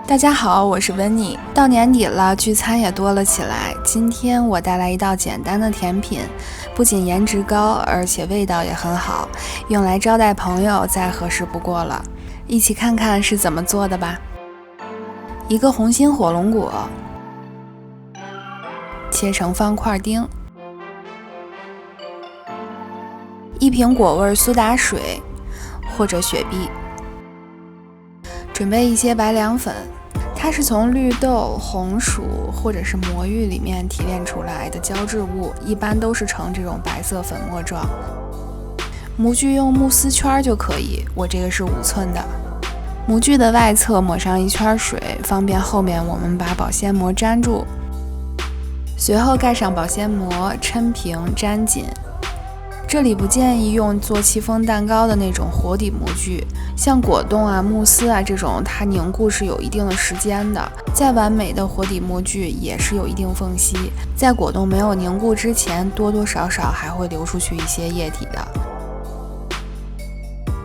大家好，我是温妮。到年底了，聚餐也多了起来。今天我带来一道简单的甜品，不仅颜值高，而且味道也很好，用来招待朋友再合适不过了。一起看看是怎么做的吧。一个红心火龙果，切成方块丁。一瓶果味苏打水或者雪碧。准备一些白凉粉，它是从绿豆、红薯或者是魔芋里面提炼出来的胶质物，一般都是呈这种白色粉末状。模具用慕斯圈就可以，我这个是5寸的。模具的外侧抹上一圈水，方便后面我们把保鲜膜粘住。随后盖上保鲜膜，抻平粘紧。这里不建议用做戚风蛋糕的那种活底模具，像果冻啊、慕斯啊这种，它凝固是有一定的时间的。再完美的活底模具也是有一定缝隙，在果冻没有凝固之前，多多少少还会流出去一些液体的。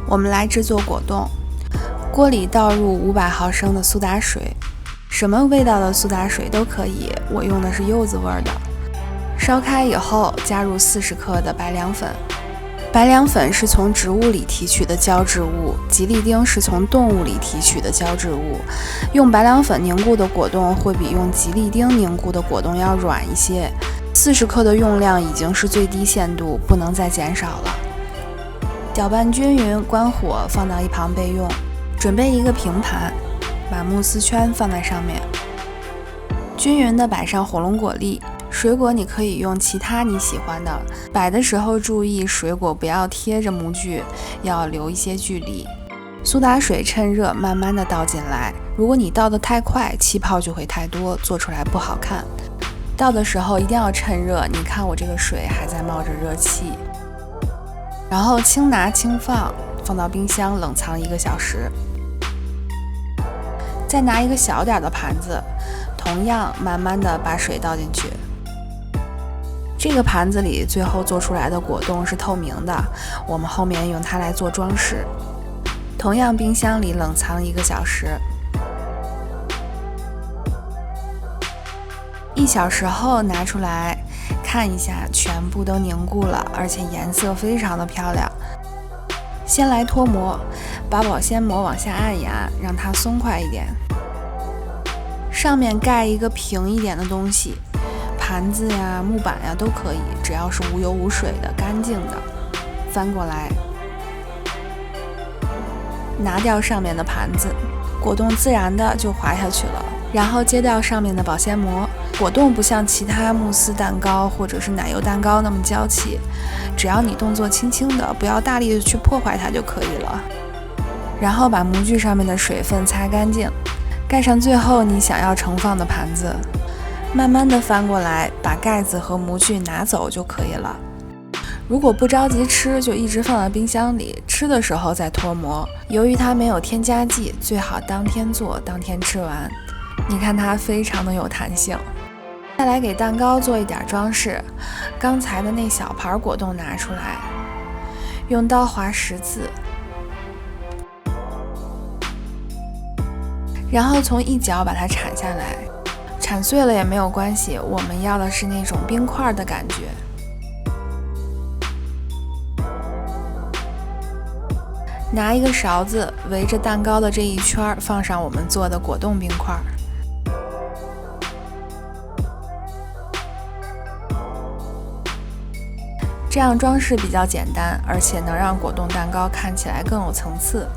我们来制作果冻，锅里倒入500毫升的苏打水，什么味道的苏打水都可以，我用的是柚子味的。烧开以后，加入40克的白凉粉。白凉粉是从植物里提取的胶质物，吉利丁是从动物里提取的胶质物。用白凉粉凝固的果冻会比用吉利丁凝固的果冻要软一些。40克的用量已经是最低限度，不能再减少了。搅拌均匀，关火，放到一旁备用。准备一个平盘，把慕斯圈放在上面，均匀地摆上火龙果粒。水果你可以用其他你喜欢的，摆的时候注意水果不要贴着模具，要留一些距离。苏打水趁热慢慢的倒进来，如果你倒得太快，气泡就会太多，做出来不好看。倒的时候一定要趁热，你看我这个水还在冒着热气。然后轻拿轻放，放到冰箱冷藏1个小时。再拿一个小点的盘子，同样慢慢的把水倒进去。这个盘子里最后做出来的果冻是透明的，我们后面用它来做装饰。同样冰箱里冷藏1个小时。1小时后拿出来看一下，全部都凝固了，而且颜色非常的漂亮。先来脱模，把保鲜膜往下按压，让它松快一点。上面盖一个平一点的东西，盘子呀、木板呀都可以，只要是无油无水的、干净的。翻过来，拿掉上面的盘子，果冻自然的就滑下去了。然后揭掉上面的保鲜膜。果冻不像其他慕斯蛋糕或者是奶油蛋糕那么娇气，只要你动作轻轻的，不要大力的去破坏它就可以了。然后把模具上面的水分擦干净，盖上最后你想要盛放的盘子，慢慢的翻过来，把盖子和模具拿走就可以了。如果不着急吃，就一直放到冰箱里，吃的时候再脱模。由于它没有添加剂，最好当天做，当天吃完。你看它非常的有弹性。再来给蛋糕做一点装饰，刚才的那小盘果冻拿出来，用刀划10字，然后从一角把它铲下来，铲碎了也没有关系，我们要的是那种冰块的感觉。拿一个勺子围着蛋糕的这一圈，放上我们做的果冻冰块。这样装饰比较简单，而且能让果冻蛋糕看起来更有层次。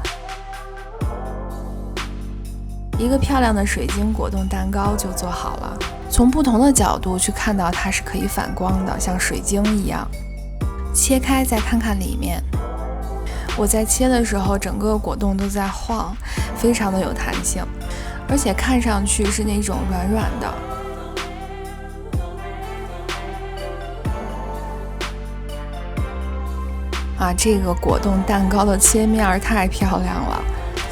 一个漂亮的水晶果冻蛋糕就做好了。从不同的角度去看到它是可以反光的，像水晶一样。切开再看看里面，我在切的时候整个果冻都在晃，非常的有弹性，而且看上去是那种软软的。这个果冻蛋糕的切面太漂亮了。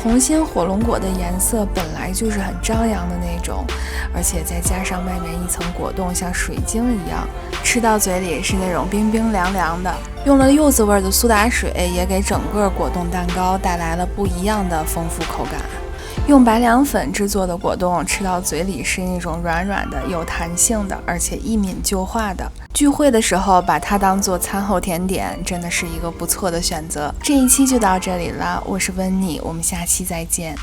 红心火龙果的颜色本来就是很张扬的那种，而且再加上外面一层果冻像水晶一样，吃到嘴里是那种冰冰凉凉的。用了柚子味的苏打水，也给整个果冻蛋糕带来了不一样的丰富口感。用白凉粉制作的果冻，吃到嘴里是那种软软的、有弹性的，而且一抿就化的。聚会的时候把它当做餐后甜点，真的是一个不错的选择。这一期就到这里了，我是温妮，我们下期再见。